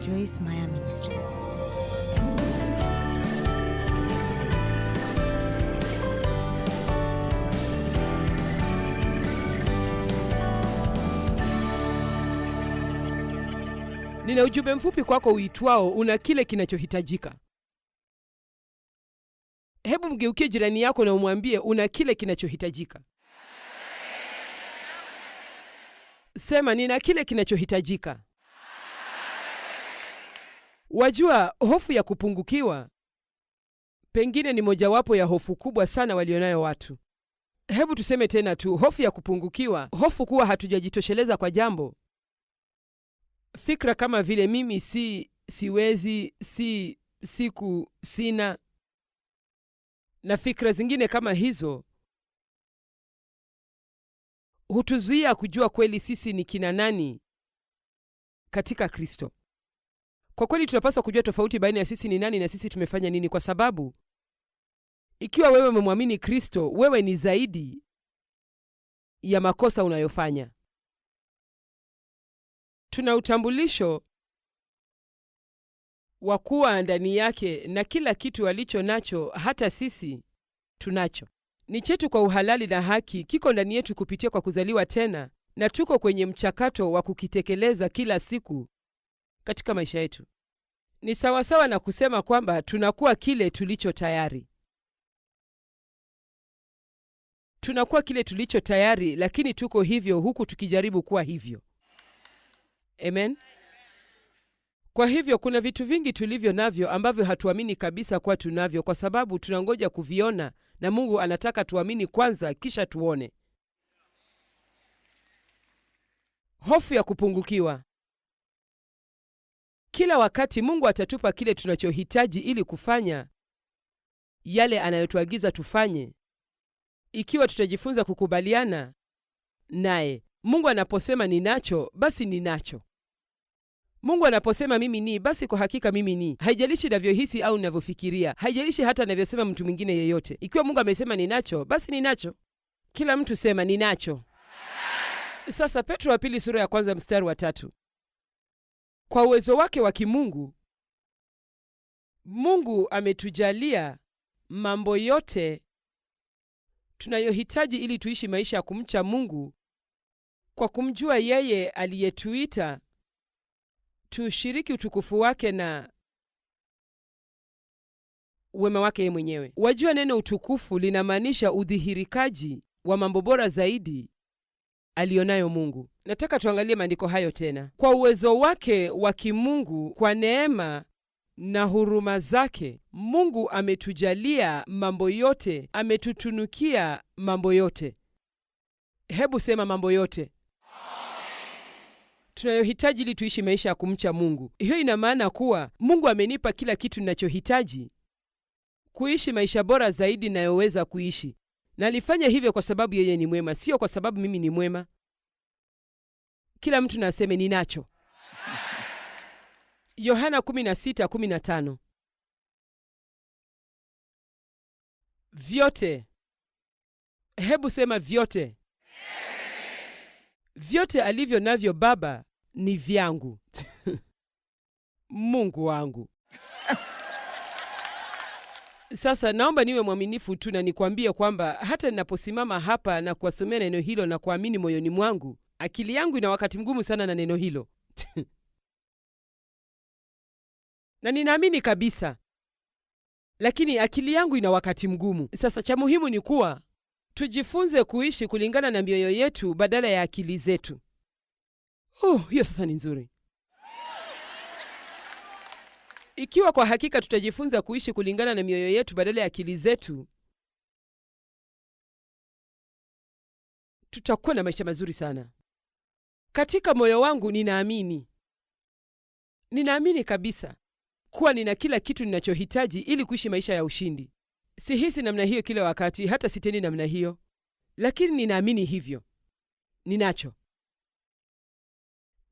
Joyce Meyer Ministries. Nina ujumbe mfupi kwako uitwao una kile kinachohitajika. Hebu mgeukie jirani yako na umwambie una kile kinachohitajika. Sema, nina kile kinachohitajika. Wajua, hofu ya kupungukiwa pengine ni mojawapo ya hofu kubwa sana walionayo watu. Hebu tuseme tena tu, hofu ya kupungukiwa, hofu kuwa hatujajitosheleza kwa jambo. Fikra kama vile mimi siwezi, sina, na fikra zingine kama hizo hutuzuia kujua kweli sisi ni kina nani katika Kristo. Kwa kweli tunapaswa kujua tofauti baina ya sisi ni nani na sisi tumefanya nini, kwa sababu ikiwa wewe umemwamini Kristo, wewe ni zaidi ya makosa unayofanya. Tuna utambulisho wa kuwa ndani yake, na kila kitu alicho nacho hata sisi tunacho. Ni chetu kwa uhalali na haki, kiko ndani yetu kupitia kwa kuzaliwa tena, na tuko kwenye mchakato wa kukitekeleza kila siku katika maisha yetu. Ni sawasawa na kusema kwamba tunakuwa kile tulicho tayari. Tunakuwa kile tulicho tayari, lakini tuko hivyo huku tukijaribu kuwa hivyo. Amen. Kwa hivyo kuna vitu vingi tulivyo navyo ambavyo hatuamini kabisa kuwa tunavyo, kwa sababu tunangoja kuviona, na Mungu anataka tuamini kwanza kisha tuone. Hofu ya kupungukiwa. Kila wakati Mungu atatupa kile tunachohitaji ili kufanya yale anayotuagiza tufanye, ikiwa tutajifunza kukubaliana naye. Mungu anaposema ninacho, basi ninacho. Mungu anaposema mimi ni, basi kwa hakika mimi ni. Haijalishi navyohisi au navyofikiria, haijalishi hata navyosema mtu mwingine yeyote. Ikiwa Mungu amesema ninacho, basi ninacho. Kila mtu sema ninacho. Sasa Petro wa pili sura ya 1 mstari wa 3. Kwa uwezo wake wa kimungu, Mungu ametujalia mambo yote tunayohitaji ili tuishi maisha ya kumcha Mungu, kwa kumjua yeye aliyetuita tushiriki utukufu wake na wema wake yeye mwenyewe. Wajua, neno utukufu linamaanisha udhihirikaji wa mambo bora zaidi alionayo Mungu. Nataka tuangalie maandiko hayo tena. Kwa uwezo wake wa kimungu, kwa neema na huruma zake, Mungu ametujalia mambo yote, ametutunukia mambo yote. Hebu sema mambo yote tunayohitaji ili tuishi maisha ya kumcha Mungu. Hiyo ina maana kuwa Mungu amenipa kila kitu ninachohitaji kuishi maisha bora zaidi nayoweza kuishi. Na alifanya hivyo kwa sababu yeye ni mwema, sio kwa sababu mimi ni mwema. Kila mtu na aseme ninacho. Yohana 16:15. Vyote. Hebu sema vyote. Vyote alivyo navyo Baba ni vyangu. Mungu wangu. Sasa naomba niwe mwaminifu tu na nikwambie kwamba hata ninaposimama hapa na kuwasomea neno hilo na kuamini moyoni mwangu, akili yangu ina wakati mgumu sana na neno hilo. Na ninaamini kabisa, lakini akili yangu ina wakati mgumu. Sasa cha muhimu ni kuwa tujifunze kuishi kulingana na mioyo yetu badala ya akili zetu. Hiyo sasa ni nzuri. Ikiwa kwa hakika tutajifunza kuishi kulingana na mioyo yetu badala ya akili zetu, tutakuwa na maisha mazuri sana. Katika moyo wangu ninaamini kabisa kuwa nina kila kitu ninachohitaji ili kuishi maisha ya ushindi. Sihisi namna hiyo kila wakati, hata sitendi namna hiyo, lakini ninaamini hivyo. Ninacho.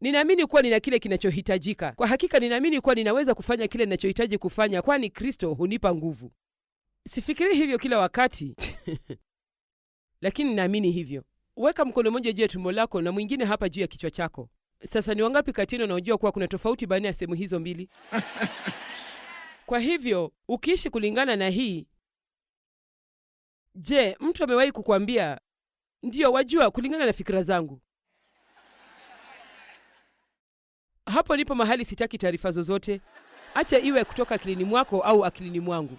Ninaamini kuwa nina kile kinachohitajika. Kwa hakika ninaamini kuwa ninaweza kufanya kile ninachohitaji kufanya, kwani Kristo hunipa nguvu. Sifikiri hivyo kila wakati, lakini ninaamini hivyo. Weka mkono mmoja juu ya tumbo lako na mwingine hapa juu ya kichwa chako. Sasa ni wangapi kati yenu wanaojua kuwa kuna tofauti baina ya sehemu hizo mbili? Kwa hivyo, ukiishi kulingana na hii, je, mtu amewahi kukwambia, ndiyo wajua kulingana na fikira zangu? Hapo ndipo mahali sitaki taarifa zozote. Acha iwe kutoka akilini mwako au akilini mwangu.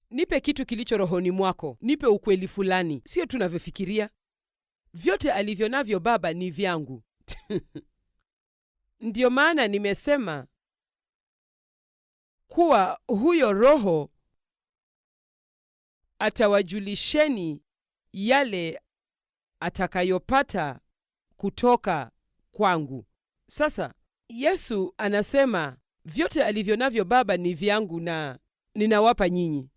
Nipe kitu kilicho rohoni mwako. Nipe ukweli fulani, sio tunavyofikiria. Vyote alivyo navyo Baba ni vyangu. Ndiyo maana nimesema kuwa huyo Roho atawajulisheni yale atakayopata kutoka kwangu. Sasa Yesu anasema vyote alivyo navyo Baba ni vyangu na ninawapa nyinyi.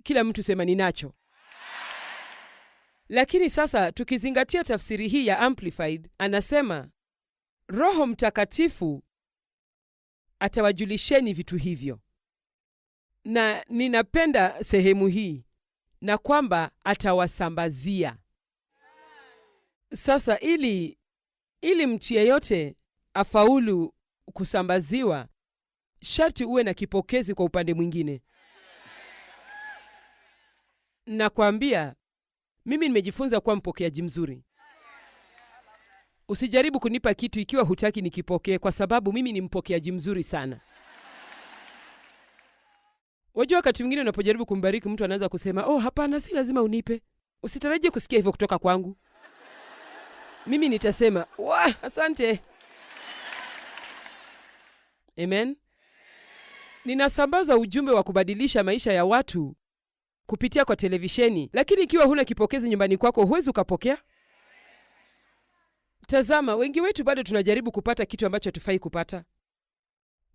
Kila mtu sema ninacho. Lakini sasa tukizingatia tafsiri hii ya Amplified, anasema Roho Mtakatifu atawajulisheni vitu hivyo. Na ninapenda sehemu hii, na kwamba atawasambazia. Sasa ili mtu yeyote afaulu kusambaziwa, sharti uwe na kipokezi kwa upande mwingine. Nakwambia, mimi nimejifunza kuwa mpokeaji mzuri. Usijaribu kunipa kitu ikiwa hutaki nikipokee, kwa sababu mimi ni mpokeaji mzuri sana. Wajua wakati mwingine unapojaribu kumbariki mtu anaanza kusema, "Oh, hapana, si lazima unipe." Usitarajie kusikia hivyo kutoka kwangu. Mimi nitasema, "Wah, asante." Amen. Ninasambaza ujumbe wa kubadilisha maisha ya watu kupitia kwa televisheni, lakini ikiwa huna kipokezi nyumbani kwako, huwezi ukapokea. Tazama, wengi wetu bado tunajaribu kupata kitu ambacho hatufai kupata.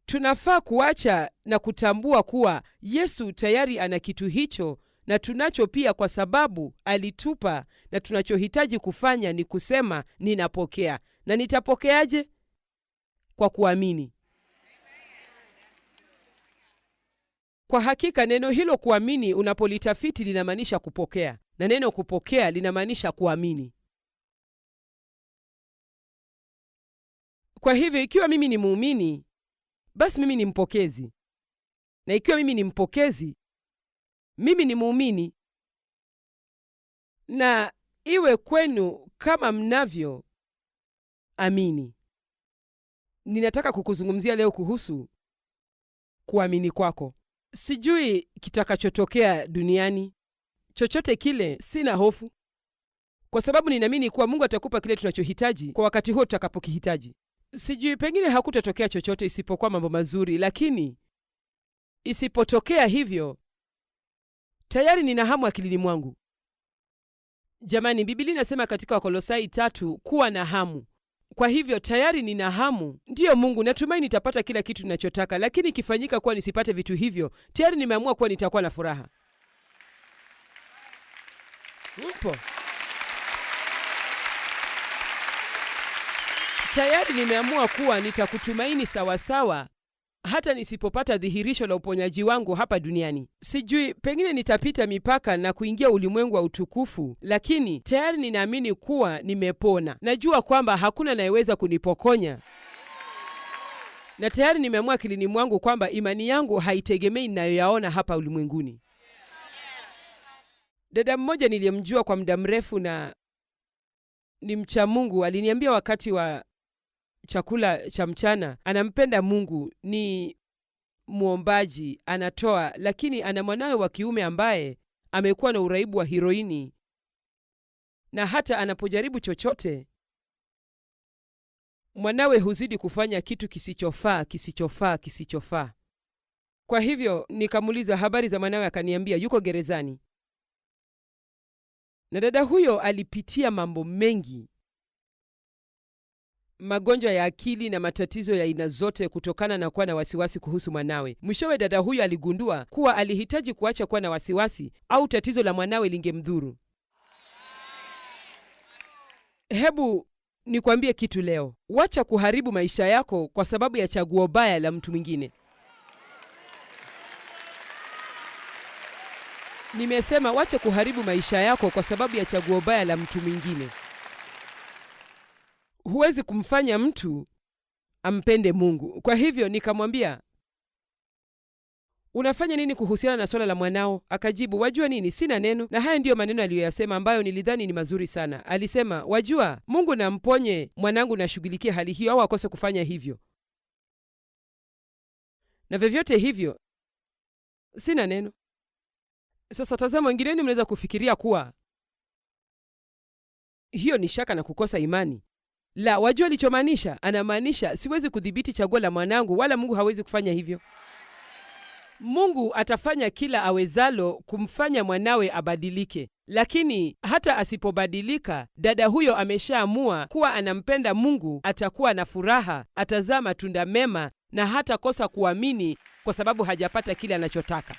Tunafaa kuacha na kutambua kuwa Yesu tayari ana kitu hicho na tunacho pia, kwa sababu alitupa, na tunachohitaji kufanya ni kusema ninapokea. Na nitapokeaje? Kwa kuamini. Kwa hakika neno hilo kuamini, unapolitafiti, linamaanisha kupokea, na neno kupokea linamaanisha kuamini. Kwa hivyo ikiwa mimi ni muumini, basi mimi ni mpokezi. Na ikiwa mimi ni mpokezi, mimi ni muumini. Na iwe kwenu kama mnavyo amini. Ninataka kukuzungumzia leo kuhusu kuamini kwako. Sijui kitakachotokea duniani. Chochote kile, sina hofu, kwa sababu ninaamini kuwa Mungu atakupa kile tunachohitaji kwa wakati huo tutakapokihitaji. Sijui, pengine hakutatokea chochote isipokuwa mambo mazuri, lakini isipotokea hivyo, tayari nina hamu akilini mwangu. Jamani, Biblia inasema katika Wakolosai 3 kuwa na hamu. Kwa hivyo tayari nina hamu. Ndiyo Mungu, natumai nitapata kila kitu ninachotaka, lakini ikifanyika kuwa nisipate vitu hivyo, tayari nimeamua kuwa nitakuwa na furaha. Upo. Tayari nimeamua kuwa nitakutumaini sawasawa, hata nisipopata dhihirisho la uponyaji wangu hapa duniani. Sijui, pengine nitapita mipaka na kuingia ulimwengu wa utukufu, lakini tayari ninaamini kuwa nimepona. Najua kwamba hakuna anayeweza kunipokonya. Na tayari nimeamua akilini mwangu kwamba imani yangu haitegemei ninayoyaona hapa ulimwenguni. Dada mmoja niliyemjua kwa muda mrefu na ni mcha Mungu aliniambia wakati wa chakula cha mchana, anampenda Mungu, ni muombaji, anatoa, lakini ana mwanawe wa kiume ambaye amekuwa na uraibu wa heroini, na hata anapojaribu chochote, mwanawe huzidi kufanya kitu kisichofaa. Kwa hivyo nikamuuliza habari za mwanawe, akaniambia yuko gerezani. Na dada huyo alipitia mambo mengi, magonjwa ya akili na matatizo ya aina zote, kutokana na kuwa na wasiwasi kuhusu mwanawe. Mwishowe dada huyo aligundua kuwa alihitaji kuacha kuwa na wasiwasi au tatizo la mwanawe lingemdhuru. Hebu nikwambie kitu leo, wacha kuharibu maisha yako kwa sababu ya chaguo baya la mtu mwingine. Nimesema wacha kuharibu maisha yako kwa sababu ya chaguo baya la mtu mwingine. huwezi kumfanya mtu ampende Mungu. Kwa hivyo nikamwambia, unafanya nini kuhusiana na swala la mwanao? Akajibu, wajua nini, sina neno. Na haya ndiyo maneno aliyoyasema ambayo nilidhani ni mazuri sana. Alisema, wajua, Mungu na mponye mwanangu na ashughulikie hali hiyo au akose kufanya hivyo. Na vyovyote hivyo, sina neno. Sasa tazama, wengine mnaweza kufikiria kuwa hiyo ni shaka na kukosa imani. La, wajua alichomaanisha? Anamaanisha siwezi kudhibiti chaguo la mwanangu, wala Mungu hawezi kufanya hivyo. Mungu atafanya kila awezalo kumfanya mwanawe abadilike, lakini hata asipobadilika, dada huyo ameshaamua kuwa anampenda Mungu, atakuwa na furaha, atazaa matunda mema na hatakosa kuamini kwa sababu hajapata kile anachotaka.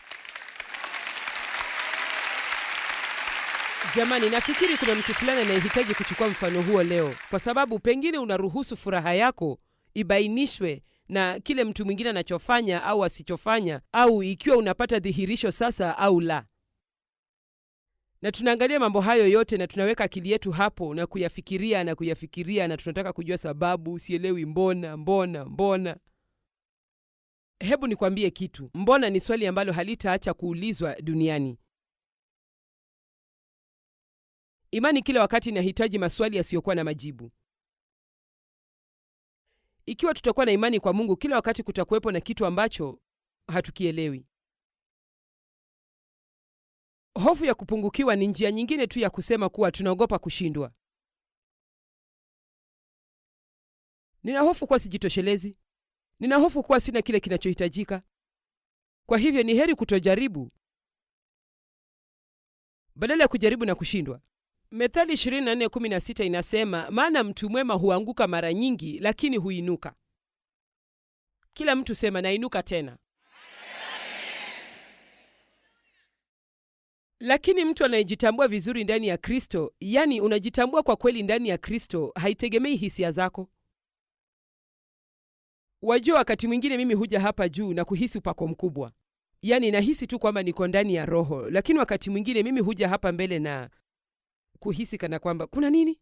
Jamani, nafikiri kuna mtu fulani anayehitaji kuchukua mfano huo leo, kwa sababu pengine unaruhusu furaha yako ibainishwe na kile mtu mwingine anachofanya au asichofanya, au ikiwa unapata dhihirisho sasa au la. Na tunaangalia mambo hayo yote na tunaweka akili yetu hapo na kuyafikiria na kuyafikiria, na tunataka kujua sababu. Sielewi mbona. Hebu nikwambie kitu. Mbona ni swali ambalo halitaacha kuulizwa duniani. Imani kila wakati inahitaji maswali yasiyokuwa na majibu. Ikiwa tutakuwa na imani kwa Mungu, kila wakati kutakuwepo na kitu ambacho hatukielewi. Hofu ya kupungukiwa ni njia nyingine tu ya kusema kuwa tunaogopa kushindwa. Nina hofu kuwa sijitoshelezi. Nina hofu kuwa sina kile kinachohitajika. Kwa hivyo ni heri kutojaribu badala ya kujaribu na kushindwa. Methali 24:16 inasema, maana mtu mwema huanguka mara nyingi, lakini huinuka. Kila mtu sema, nainuka tena. Lakini mtu anayejitambua vizuri ndani ya Kristo, yani unajitambua kwa kweli ndani ya Kristo, haitegemei hisia zako. Wajua, wakati mwingine mimi huja hapa juu na kuhisi upako mkubwa. Yani nahisi tu kwamba niko ndani ya Roho, lakini wakati mwingine mimi huja hapa mbele na kuhisi kana kwamba kuna nini?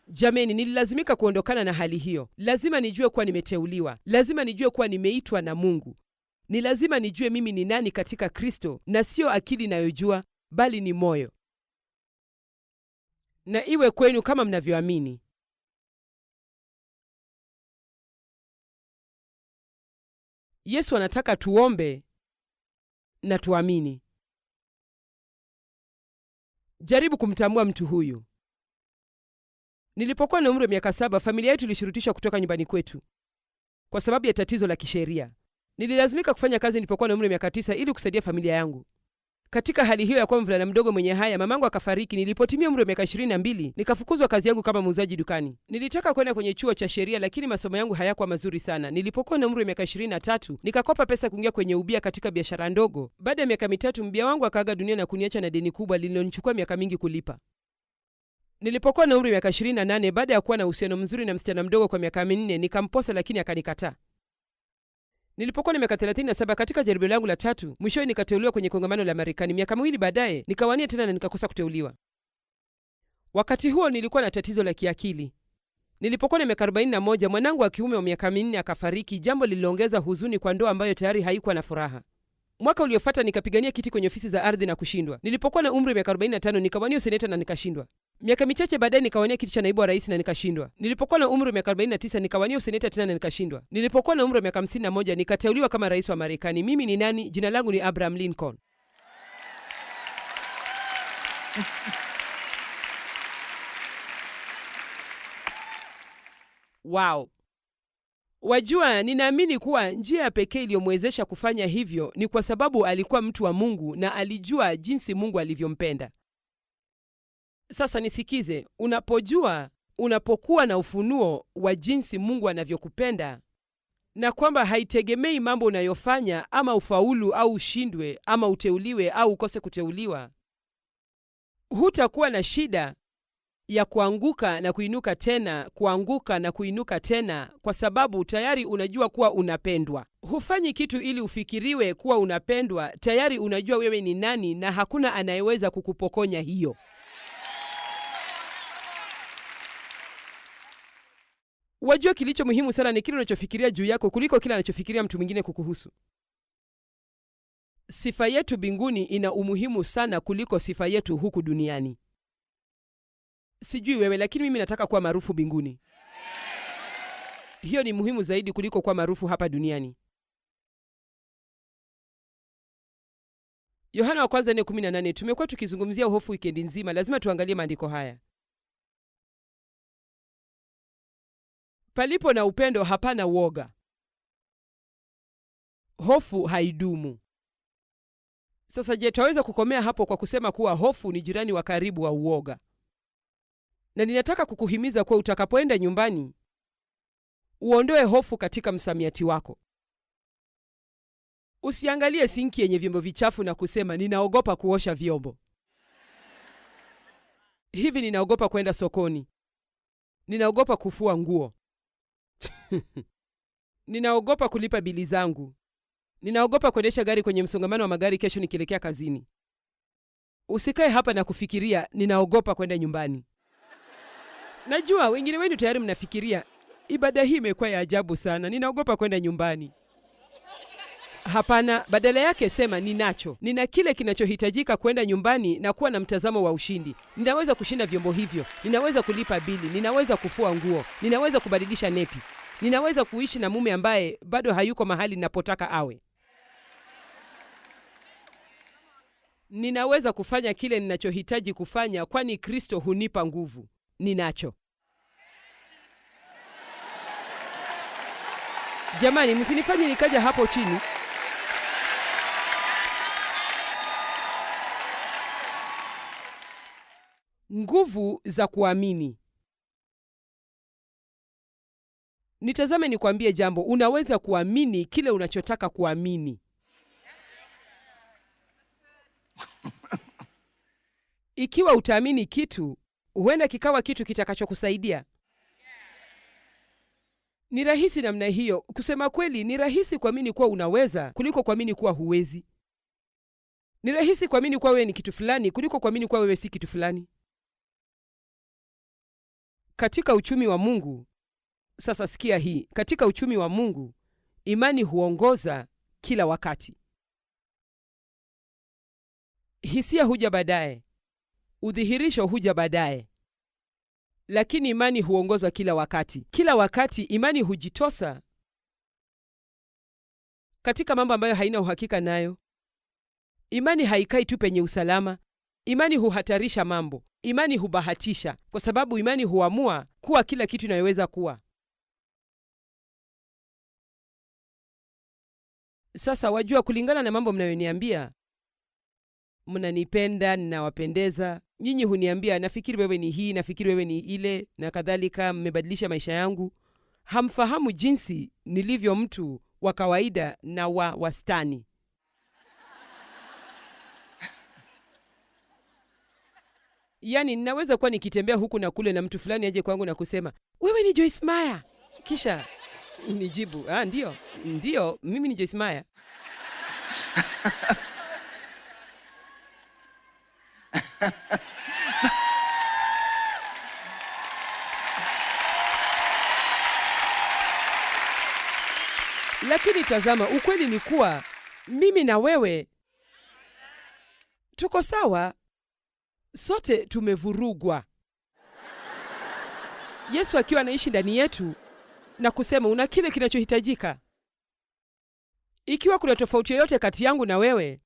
Jameni, nililazimika kuondokana na hali hiyo. Lazima nijue kuwa nimeteuliwa. Lazima nijue kuwa nimeitwa na Mungu. Ni lazima nijue mimi ni nani katika Kristo, na sio akili inayojua, bali ni moyo. Na iwe kwenu kama mnavyoamini. Yesu anataka tuombe na tuamini. Jaribu kumtambua mtu huyu. Nilipokuwa na umri wa miaka 7, familia yetu ilishurutishwa kutoka nyumbani kwetu kwa sababu ya tatizo la kisheria. Nililazimika kufanya kazi nilipokuwa na umri wa miaka 9 ili kusaidia familia yangu. Katika hali hiyo ya kuwa mvulana mdogo mwenye haya, mamangu akafariki. Nilipotimia umri wa miaka 22, nikafukuzwa kazi yangu kama muuzaji dukani. Nilitaka kwenda kwenye chuo cha sheria, lakini masomo yangu hayakuwa mazuri sana. Nilipokuwa na umri wa miaka 23, nikakopa pesa kuingia kwenye ubia katika biashara ndogo. Baada ya miaka 3, mbia wangu akaaga dunia na kuniacha na deni kubwa lililonichukua miaka mingi kulipa. Nilipokuwa na umri wa miaka 28, baada ya kuwa na uhusiano mzuri na msichana mdogo kwa miaka 4, nikamposa lakini akanikataa. Nilipokuwa na miaka 37, katika jaribio langu la 3, mwishowe nikateuliwa kwenye kongamano la Marekani. Miaka 2 baadaye, nikawania tena na nikakosa kuteuliwa. Wakati huo nilikuwa na tatizo la kiakili. Nilipokuwa na miaka 41, mwanangu wa kiume wa miaka 4 akafariki, jambo lililoongeza huzuni kwa ndoa ambayo tayari haikuwa na furaha. Mwaka uliofuata nikapigania kiti kwenye ofisi za ardhi na kushindwa. Nilipokuwa na umri wa miaka 45, nikawania useneta na nikashindwa. Miaka michache baadaye nikawania kiti cha naibu wa rais na nikashindwa. Nilipokuwa na umri wa miaka 49, nikawania useneta tena na nikashindwa. Nilipokuwa na umri wa miaka 51, nikateuliwa kama rais wa Marekani. Mimi ni nani? Jina langu ni Abraham Lincoln. Wow. Wajua, ninaamini kuwa njia ya pekee iliyomwezesha kufanya hivyo ni kwa sababu alikuwa mtu wa Mungu na alijua jinsi Mungu alivyompenda. Sasa nisikize, unapokuwa na ufunuo wa jinsi Mungu anavyokupenda na kwamba haitegemei mambo unayofanya ama ufaulu au ushindwe ama uteuliwe au ukose kuteuliwa, hutakuwa na shida ya kuanguka na kuinuka tena, kuanguka na kuinuka tena, kwa sababu tayari unajua kuwa unapendwa. Hufanyi kitu ili ufikiriwe kuwa unapendwa, tayari unajua wewe ni nani na hakuna anayeweza kukupokonya hiyo. Wajua kilicho muhimu sana ni kile unachofikiria juu yako kuliko kile anachofikiria mtu mwingine kukuhusu. Sifa yetu mbinguni ina umuhimu sana kuliko sifa yetu huku duniani. Sijui wewe, lakini mimi nataka kuwa maarufu mbinguni. Hiyo ni muhimu zaidi kuliko kuwa maarufu hapa duniani. Yohana wa kwanza 4:18. Tumekuwa tukizungumzia hofu wikendi nzima, lazima tuangalie maandiko haya. Palipo na upendo hapana uoga. Hofu haidumu. Sasa je, tutaweza kukomea hapo kwa kusema kuwa hofu ni jirani wa karibu wa uoga? Na ninataka kukuhimiza kuwa utakapoenda nyumbani, uondoe hofu katika msamiati wako. Usiangalie sinki yenye vyombo vichafu na kusema ninaogopa kuosha vyombo. Hivi ninaogopa kwenda sokoni. Ninaogopa kufua nguo. Ninaogopa kulipa bili zangu. Ninaogopa kuendesha gari kwenye msongamano wa magari kesho nikielekea kazini. Usikae hapa na kufikiria ninaogopa kwenda nyumbani. Najua wengine wenu tayari mnafikiria ibada hii imekuwa ya ajabu sana, ninaogopa kwenda nyumbani. Hapana, badala yake sema nina kile kinachohitajika kwenda nyumbani na kuwa na mtazamo wa ushindi. Ninaweza kushinda vyombo hivyo, ninaweza kulipa bili, ninaweza kufua nguo, ninaweza kubadilisha nepi, ninaweza kuishi na mume ambaye bado hayuko mahali ninapotaka awe. Ninaweza kufanya kile ninachohitaji kufanya kwani Kristo hunipa nguvu. Ninacho. Jamani, msinifanye nikaja hapo chini. Nguvu za kuamini. Nitazame nikwambie jambo, unaweza kuamini kile unachotaka kuamini. Ikiwa utaamini kitu, huenda kikawa kitu kitakachokusaidia. Ni rahisi namna hiyo. Kusema kweli, ni rahisi kuamini kuwa unaweza kuliko kuamini kuwa huwezi. Ni rahisi kuamini kuwa wewe ni kitu fulani kuliko kuamini kuwa wewe si kitu fulani. Katika uchumi wa Mungu, sasa sikia hii, katika uchumi wa Mungu, imani huongoza kila wakati. Hisia huja baadaye. Udhihirisho huja baadaye. Lakini imani huongoza kila wakati. Kila wakati imani hujitosa katika mambo ambayo haina uhakika nayo. Imani haikai tu penye usalama. Imani huhatarisha mambo. Imani hubahatisha, kwa sababu imani huamua kuwa kila kitu inayoweza kuwa. Sasa wajua, kulingana na mambo mnayoniambia, mnanipenda, ninawapendeza. Nyinyi huniambia nafikiri wewe ni hii, nafikiri wewe ni ile na kadhalika, mmebadilisha maisha yangu. Hamfahamu jinsi nilivyo mtu wa kawaida na wa wastani. Yaani ninaweza kuwa nikitembea huku na kule na mtu fulani aje kwangu na kusema, "Wewe ni Joyce Meyer." Kisha nijibu, "Ndio, mimi ni Joyce Meyer." Lakini tazama, ukweli ni kuwa mimi na wewe tuko sawa. Sote tumevurugwa. Yesu akiwa anaishi ndani yetu na kusema una kile kinachohitajika. Ikiwa kuna tofauti yoyote kati yangu na wewe,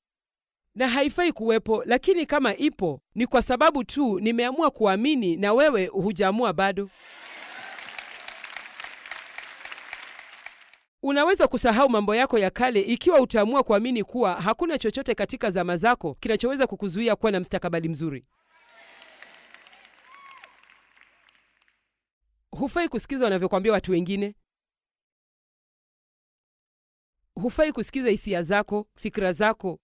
na haifai kuwepo, lakini kama ipo, ni kwa sababu tu nimeamua kuamini na wewe hujaamua bado. Unaweza kusahau mambo yako ya kale ikiwa utaamua kuamini kuwa hakuna chochote katika zama zako kinachoweza kukuzuia kuwa na mstakabali mzuri. Hufai kusikiza wanavyokuambia watu wengine. Hufai kusikiza hisia zako, fikra zako,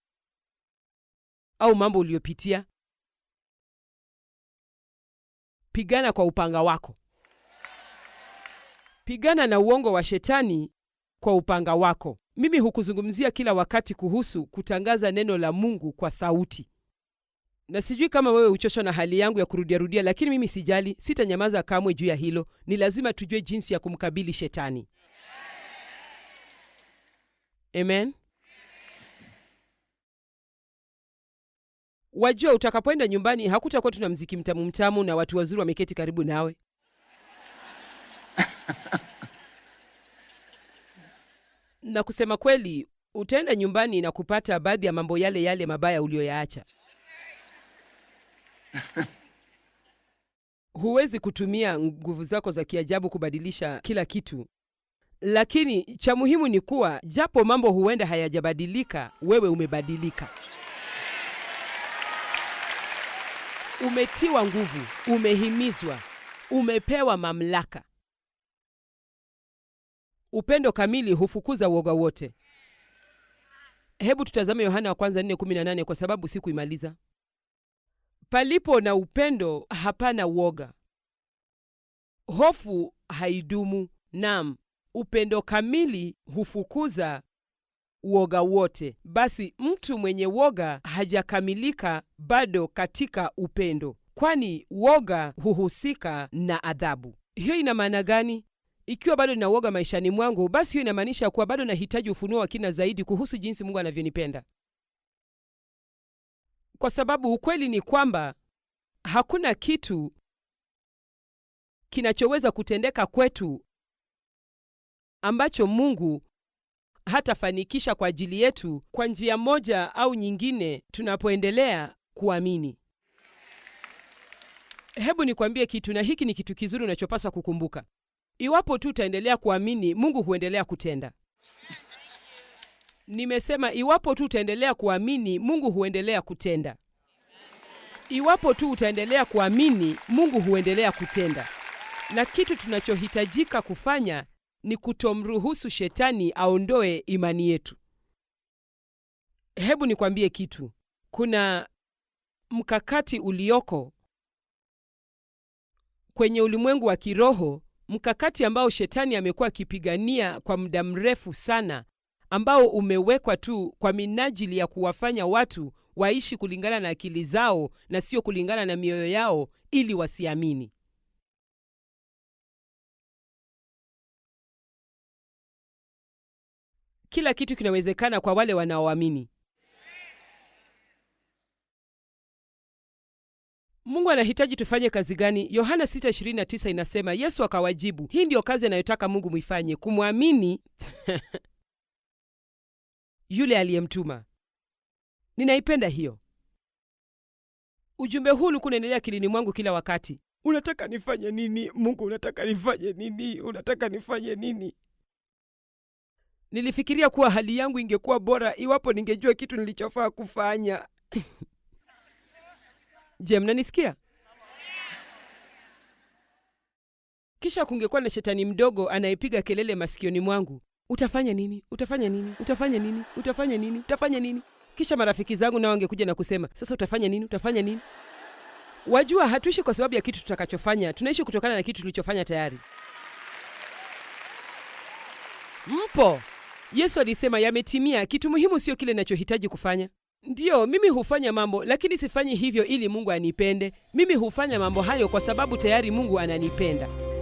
au mambo uliyopitia. Pigana kwa upanga wako. Pigana na uongo wa shetani kwa upanga wako. Mimi hukuzungumzia kila wakati kuhusu kutangaza neno la Mungu kwa sauti. Na sijui kama wewe uchoshwa na hali yangu ya kurudiarudia, lakini mimi sijali, sitanyamaza kamwe juu ya hilo. Ni lazima tujue jinsi ya kumkabili shetani. Amen. Wajua, utakapoenda nyumbani hakutakuwa tuna mziki mtamu mtamu na watu wazuri wameketi karibu nawe. Na kusema kweli, utaenda nyumbani na kupata baadhi ya mambo yale yale mabaya uliyoyaacha. Huwezi kutumia nguvu zako za kiajabu kubadilisha kila kitu. Lakini cha muhimu ni kuwa japo mambo huenda hayajabadilika, wewe umebadilika. Umetiwa nguvu, umehimizwa, umepewa mamlaka. Upendo kamili hufukuza uoga wote. Hebu tutazame Yohana wa kwanza 4:18 kwa sababu sikuimaliza. Palipo na upendo hapana uoga. Hofu haidumu. Naam, upendo kamili hufukuza uoga wote. Basi mtu mwenye woga hajakamilika bado katika upendo, kwani woga huhusika na adhabu. Hiyo ina maana gani? Ikiwa bado nina woga maishani mwangu, basi hiyo inamaanisha kuwa bado nahitaji ufunuo wa kina zaidi kuhusu jinsi Mungu anavyonipenda. Kwa sababu ukweli ni kwamba hakuna kitu kinachoweza kutendeka kwetu ambacho Mungu hatafanikisha kwa ajili yetu kwa njia moja au nyingine tunapoendelea kuamini. Hebu nikwambie kitu, na hiki ni kitu kizuri unachopaswa kukumbuka. Iwapo tu utaendelea kuamini, Mungu huendelea kutenda. Nimesema iwapo tu utaendelea kuamini, Mungu huendelea kutenda. Iwapo tu utaendelea kuamini, Mungu huendelea kutenda. Na kitu tunachohitajika kufanya ni kutomruhusu shetani aondoe imani yetu. Hebu nikwambie kitu. Kuna mkakati ulioko kwenye ulimwengu wa kiroho, mkakati ambao shetani amekuwa akipigania kwa muda mrefu sana, ambao umewekwa tu kwa minajili ya kuwafanya watu waishi kulingana na akili zao na sio kulingana na mioyo yao ili wasiamini. Kila kitu kinawezekana kwa wale wanaoamini. Mungu anahitaji tufanye kazi gani? Yohana 6:29 inasema, Yesu akawajibu, hii ndiyo kazi anayotaka Mungu muifanye, kumwamini yule aliyemtuma. Ninaipenda hiyo. Ujumbe huu ulikuwa unaendelea akilini mwangu kila wakati. Unataka nifanye nini? Mungu, unataka nifanye nini? Unataka nifanye nini? Nilifikiria kuwa hali yangu ingekuwa bora iwapo ningejua kitu nilichofaa kufanya. Je, mnanisikia? Kisha kungekuwa na shetani mdogo anayepiga kelele masikioni mwangu. Utafanya nini? Utafanya nini? Utafanya nini? Utafanya nini? Utafanya nini? Kisha marafiki zangu nao wangekuja na kusema, sasa utafanya nini? Utafanya nini? Wajua, hatuishi kwa sababu ya kitu tutakachofanya, tunaishi kutokana na kitu tulichofanya tayari. Mpo? Yesu alisema yametimia. Kitu muhimu sio kile ninachohitaji kufanya. Ndiyo, mimi hufanya mambo, lakini sifanyi hivyo ili Mungu anipende. Mimi hufanya mambo hayo kwa sababu tayari Mungu ananipenda.